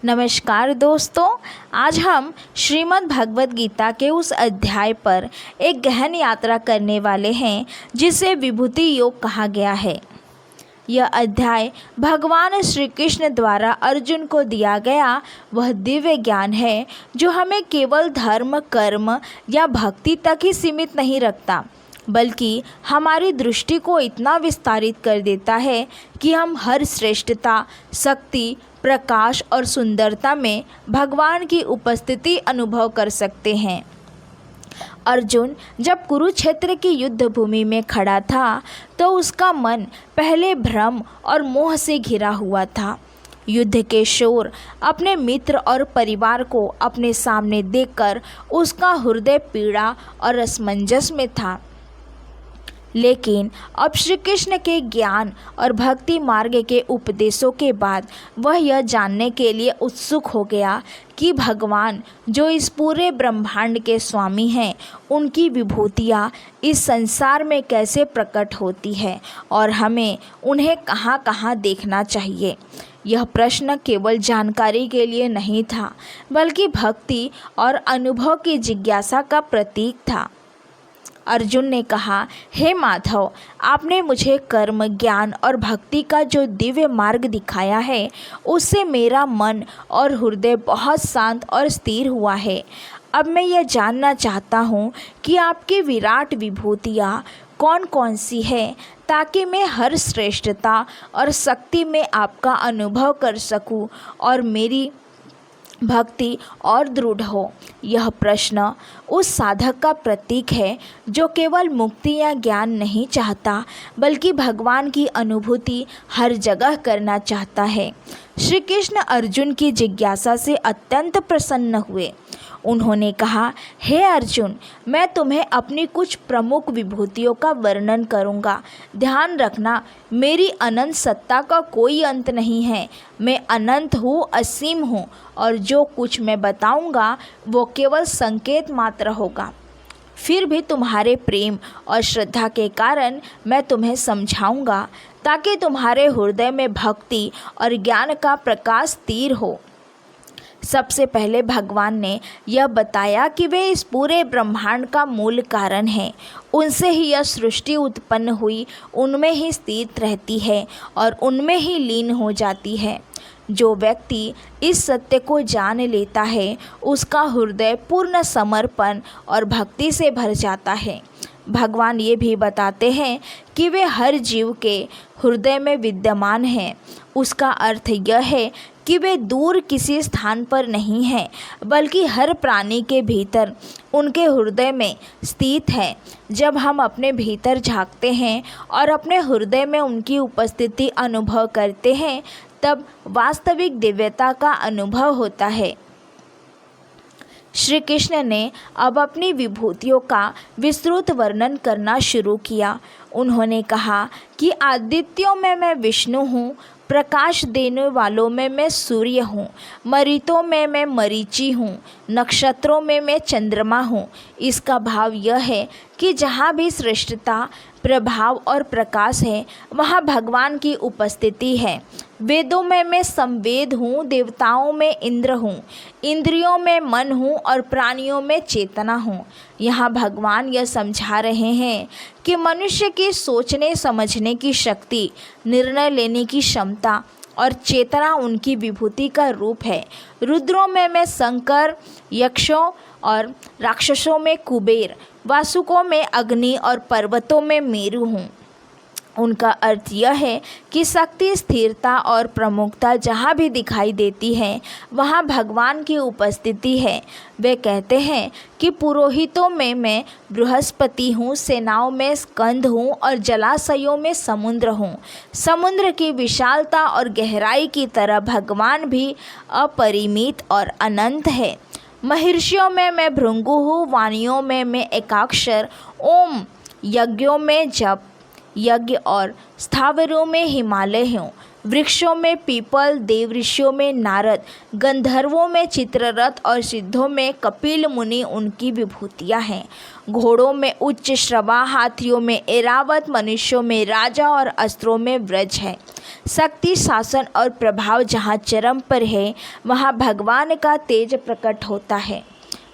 नमस्कार दोस्तों, आज हम श्रीमद् भगवद गीता के उस अध्याय पर एक गहन यात्रा करने वाले हैं जिसे विभूति योग कहा गया है। यह अध्याय भगवान श्री कृष्ण द्वारा अर्जुन को दिया गया वह दिव्य ज्ञान है जो हमें केवल धर्म, कर्म या भक्ति तक ही सीमित नहीं रखता, बल्कि हमारी दृष्टि को इतना विस्तारित कर देता है कि हम हर श्रेष्ठता, शक्ति, प्रकाश और सुंदरता में भगवान की उपस्थिति अनुभव कर सकते हैं। अर्जुन जब कुरुक्षेत्र की युद्ध भूमि में खड़ा था तो उसका मन पहले भ्रम और मोह से घिरा हुआ था। युद्ध के शोर, अपने मित्र और परिवार को अपने सामने देखकर उसका हृदय पीड़ा और असमंजस में था। लेकिन अब श्री कृष्ण के ज्ञान और भक्ति मार्ग के उपदेशों के बाद वह यह जानने के लिए उत्सुक हो गया कि भगवान जो इस पूरे ब्रह्मांड के स्वामी हैं, उनकी विभूतियाँ इस संसार में कैसे प्रकट होती है और हमें उन्हें कहाँ कहाँ देखना चाहिए। यह प्रश्न केवल जानकारी के लिए नहीं था, बल्कि भक्ति और अनुभव की जिज्ञासा का प्रतीक था। अर्जुन ने कहा, हे माधव, आपने मुझे कर्म, ज्ञान और भक्ति का जो दिव्य मार्ग दिखाया है, उससे मेरा मन और हृदय बहुत शांत और स्थिर हुआ है। अब मैं यह जानना चाहता हूँ कि आपकी विराट विभूतियाँ कौन कौन सी है, ताकि मैं हर श्रेष्ठता और शक्ति में आपका अनुभव कर सकूँ और मेरी भक्ति और दृढ़ हो। यह प्रश्न उस साधक का प्रतीक है जो केवल मुक्ति या ज्ञान नहीं चाहता, बल्कि भगवान की अनुभूति हर जगह करना चाहता है। श्री कृष्ण अर्जुन की जिज्ञासा से अत्यंत प्रसन्न हुए। उन्होंने कहा, हे अर्जुन, मैं तुम्हें अपनी कुछ प्रमुख विभूतियों का वर्णन करूंगा। ध्यान रखना, मेरी अनंत सत्ता का कोई अंत नहीं है। मैं अनंत हूँ, असीम हूँ, और जो कुछ मैं बताऊंगा वो केवल संकेत मात्र होगा। फिर भी तुम्हारे प्रेम और श्रद्धा के कारण मैं तुम्हें समझाऊंगा, ताकि तुम्हारे हृदय में भक्ति और ज्ञान का प्रकाश स्थिर हो। सबसे पहले भगवान ने यह बताया कि वे इस पूरे ब्रह्मांड का मूल कारण हैं। उनसे ही यह सृष्टि उत्पन्न हुई, उनमें ही स्थित रहती है और उनमें ही लीन हो जाती है। जो व्यक्ति इस सत्य को जान लेता है, उसका हृदय पूर्ण समर्पण और भक्ति से भर जाता है। भगवान ये भी बताते हैं कि वे हर जीव के हृदय में विद्यमान हैं। उसका अर्थ यह है कि वे दूर किसी स्थान पर नहीं हैं, बल्कि हर प्राणी के भीतर, उनके हृदय में स्थित है। जब हम अपने भीतर झांकते हैं और अपने हृदय में उनकी उपस्थिति अनुभव करते हैं, तब वास्तविक दिव्यता का अनुभव होता है। श्री कृष्ण ने अब अपनी विभूतियों का विस्तृत वर्णन करना शुरू किया। उन्होंने कहा कि आदित्यों में मैं विष्णु हूँ, प्रकाश देने वालों में मैं सूर्य हूँ, मरीतों में मैं मरीचि हूँ, नक्षत्रों में मैं चंद्रमा हूँ। इसका भाव यह है कि जहाँ भी श्रेष्ठता, प्रभाव और प्रकाश है, वहाँ भगवान की उपस्थिति है। वेदों में मैं संवेद हूँ, देवताओं में इंद्र हूँ, इंद्रियों में मन हूँ और प्राणियों में चेतना हूँ। यहाँ भगवान यह समझा रहे हैं कि मनुष्य की सोचने समझने की शक्ति, निर्णय लेने की क्षमता और चेतना उनकी विभूति का रूप है। रुद्रों में मैं शंकर, यक्षों और राक्षसों में कुबेर, वासुकों में अग्नि और पर्वतों में मेरु हूँ। उनका अर्थ यह है कि शक्ति, स्थिरता और प्रमुखता जहाँ भी दिखाई देती है, वहाँ भगवान की उपस्थिति है। वे कहते हैं कि पुरोहितों में मैं बृहस्पति हूँ, सेनाओं में स्कंद हूँ और जलाशयों में समुद्र हूँ। समुद्र की विशालता और गहराई की तरह भगवान भी अपरिमित और अनंत है। महर्षियों में मैं भृंगु हूँ, वाणियों में मैं एकाक्षर, ओम, यज्ञों में जप, यज्ञ और स्थावरों में हिमालय हूँ, वृक्षों में पीपल, देवऋषियों में नारद, गंधर्वों में चित्ररथ और सिद्धों में कपिल मुनि उनकी विभूतियाँ हैं। घोड़ों में उच्च श्रवा, हाथियों में एरावत, मनुष्यों में राजा और अस्त्रों में व्रज है। शक्ति, शासन और प्रभाव जहाँ चरम पर है, वहाँ भगवान का तेज प्रकट होता है।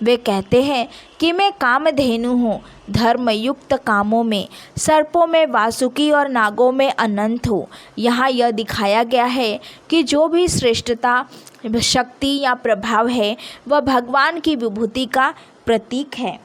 वे कहते हैं कि मैं कामधेनु हूँ, धर्मयुक्त कामों में, सर्पों में वासुकी और नागों में अनंत हूँ। यहाँ यह दिखाया गया है कि जो भी श्रेष्ठता, शक्ति या प्रभाव है, वह भगवान की विभूति का प्रतीक है।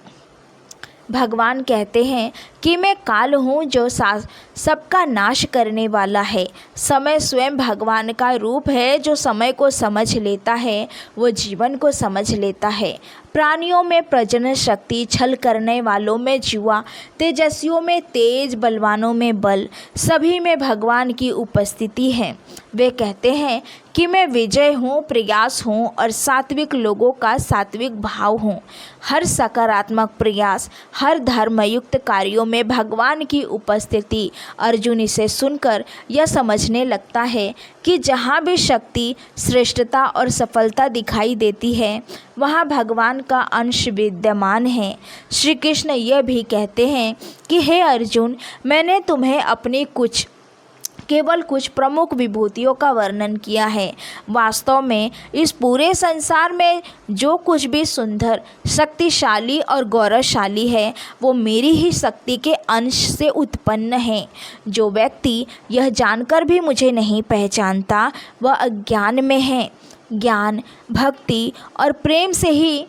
भगवान कहते हैं कि मैं काल हूँ जो सबका नाश करने वाला है। समय स्वयं भगवान का रूप है। जो समय को समझ लेता है वो जीवन को समझ लेता है। प्राणियों में प्रजनन शक्ति, छल करने वालों में जुआ, तेजस्वियों में तेज, बलवानों में बल, सभी में भगवान की उपस्थिति है। वे कहते हैं कि मैं विजय हूँ, प्रयास हूँ और सात्विक लोगों का सात्विक भाव हूँ। हर सकारात्मक प्रयास, हर धर्मयुक्त कार्यों में भगवान की उपस्थिति। अर्जुन इसे सुनकर यह समझने लगता है कि जहाँ भी शक्ति, श्रेष्ठता और सफलता दिखाई देती है, वहाँ भगवान का अंश विद्यमान है। श्री कृष्ण यह भी कहते हैं कि हे अर्जुन, मैंने तुम्हें अपनी केवल कुछ प्रमुख विभूतियों का वर्णन किया है। वास्तव में इस पूरे संसार में जो कुछ भी सुंदर, शक्तिशाली और गौरवशाली है, वो मेरी ही शक्ति के अंश से उत्पन्न है। जो व्यक्ति यह जानकर भी मुझे नहीं पहचानता, वह अज्ञान में है। ज्ञान, भक्ति और प्रेम से ही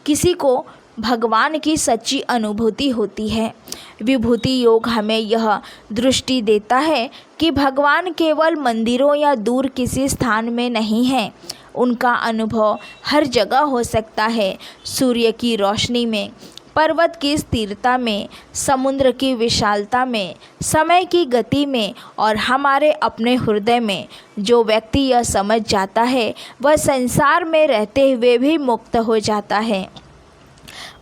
किसी को भगवान की सच्ची अनुभूति होती है। विभूति योग हमें यह दृष्टि देता है कि भगवान केवल मंदिरों या दूर किसी स्थान में नहीं है। उनका अनुभव हर जगह हो सकता है। सूर्य की रोशनी में, पर्वत की स्थिरता में, समुद्र की विशालता में, समय की गति में और हमारे अपने हृदय में। जो व्यक्ति यह समझ जाता है, वह संसार में रहते हुए भी मुक्त हो जाता है।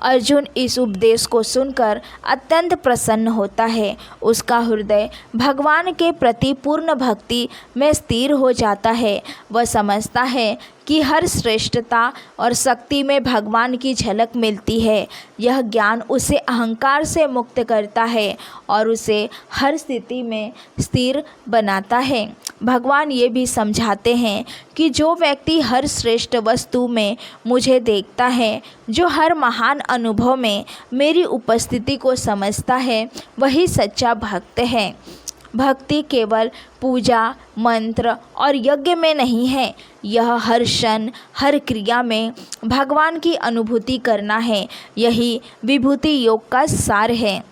अर्जुन इस उपदेश को सुनकर अत्यंत प्रसन्न होता है। उसका हृदय भगवान के प्रति पूर्ण भक्ति में स्थिर हो जाता है। वह समझता है कि हर श्रेष्ठता और शक्ति में भगवान की झलक मिलती है। यह ज्ञान उसे अहंकार से मुक्त करता है और उसे हर स्थिति में स्थिर बनाता है। भगवान ये भी समझाते हैं कि जो व्यक्ति हर श्रेष्ठ वस्तु में मुझे देखता है, जो हर महान अनुभव में मेरी उपस्थिति को समझता है, वही सच्चा भक्त है। भक्ति केवल पूजा, मंत्र और यज्ञ में नहीं है। यह हर क्षण, हर क्रिया में भगवान की अनुभूति करना है। यही विभूति योग का सार है।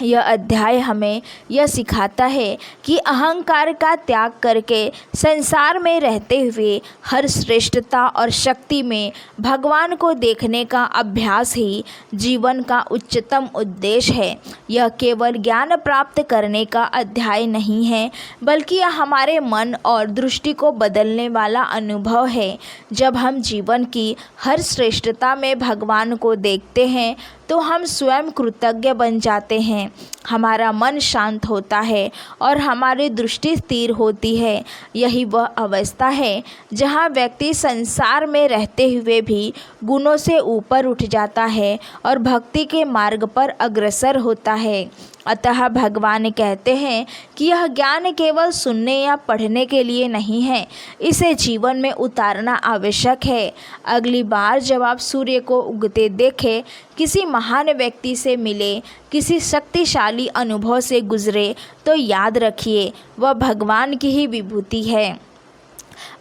यह अध्याय हमें यह सिखाता है कि अहंकार का त्याग करके संसार में रहते हुए हर श्रेष्ठता और शक्ति में भगवान को देखने का अभ्यास ही जीवन का उच्चतम उद्देश्य है। यह केवल ज्ञान प्राप्त करने का अध्याय नहीं है, बल्कि यह हमारे मन और दृष्टि को बदलने वाला अनुभव है। जब हम जीवन की हर श्रेष्ठता में भगवान को देखते हैं तो हम स्वयं कृतज्ञ बन जाते हैं। हमारा मन शांत होता है और हमारी दृष्टि स्थिर होती है। यही वह अवस्था है जहाँ व्यक्ति संसार में रहते हुए भी गुणों से ऊपर उठ जाता है और भक्ति के मार्ग पर अग्रसर होता है। अतः भगवान कहते हैं कि यह ज्ञान केवल सुनने या पढ़ने के लिए नहीं है, इसे जीवन में उतारना आवश्यक है। अगली बार जब आप सूर्य को उगते देखें, किसी महान व्यक्ति से मिले, किसी शक्तिशाली अनुभव से गुजरे, तो याद रखिए वह भगवान की ही विभूति है।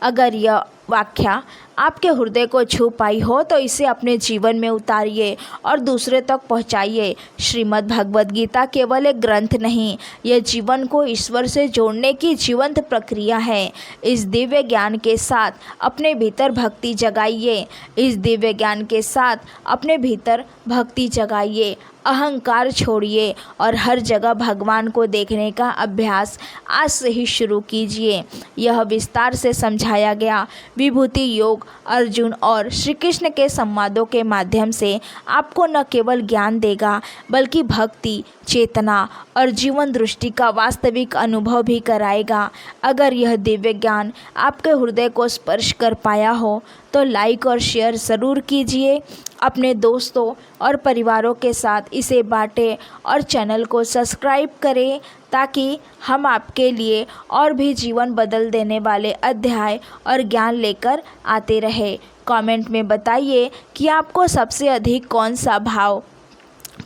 अगर यह व्याख्या आपके हृदय को छू पाई हो तो इसे अपने जीवन में उतारिए और दूसरे तक पहुंचाइए। श्रीमद् भगवद गीता केवल एक ग्रंथ नहीं, यह जीवन को ईश्वर से जोड़ने की जीवंत प्रक्रिया है। इस दिव्य ज्ञान के साथ अपने भीतर भक्ति जगाइए। इस दिव्य ज्ञान के साथ अपने भीतर भक्ति जगाइए। अहंकार छोड़िए और हर जगह भगवान को देखने का अभ्यास आज से ही शुरू कीजिए। यह विस्तार से समझाया गया विभूति योग अर्जुन और श्री कृष्ण के संवादों के माध्यम से आपको न केवल ज्ञान देगा, बल्कि भक्ति, चेतना और जीवन दृष्टि का वास्तविक अनुभव भी कराएगा। अगर यह दिव्य ज्ञान आपके हृदय को स्पर्श कर पाया हो तो लाइक और शेयर ज़रूर कीजिए। अपने दोस्तों और परिवारों के साथ इसे बांटें और चैनल को सब्सक्राइब करें ताकि हम आपके लिए और भी जीवन बदल देने वाले अध्याय और ज्ञान लेकर आते रहे। कमेंट में बताइए कि आपको सबसे अधिक कौन सा भाव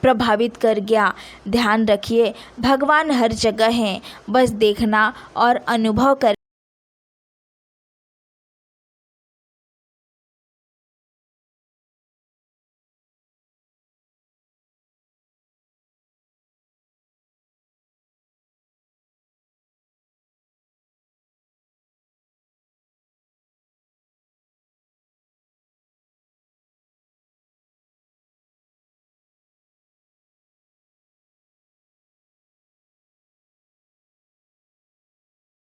प्रभावित कर गया। ध्यान रखिए, भगवान हर जगह हैं, बस देखना और अनुभव कर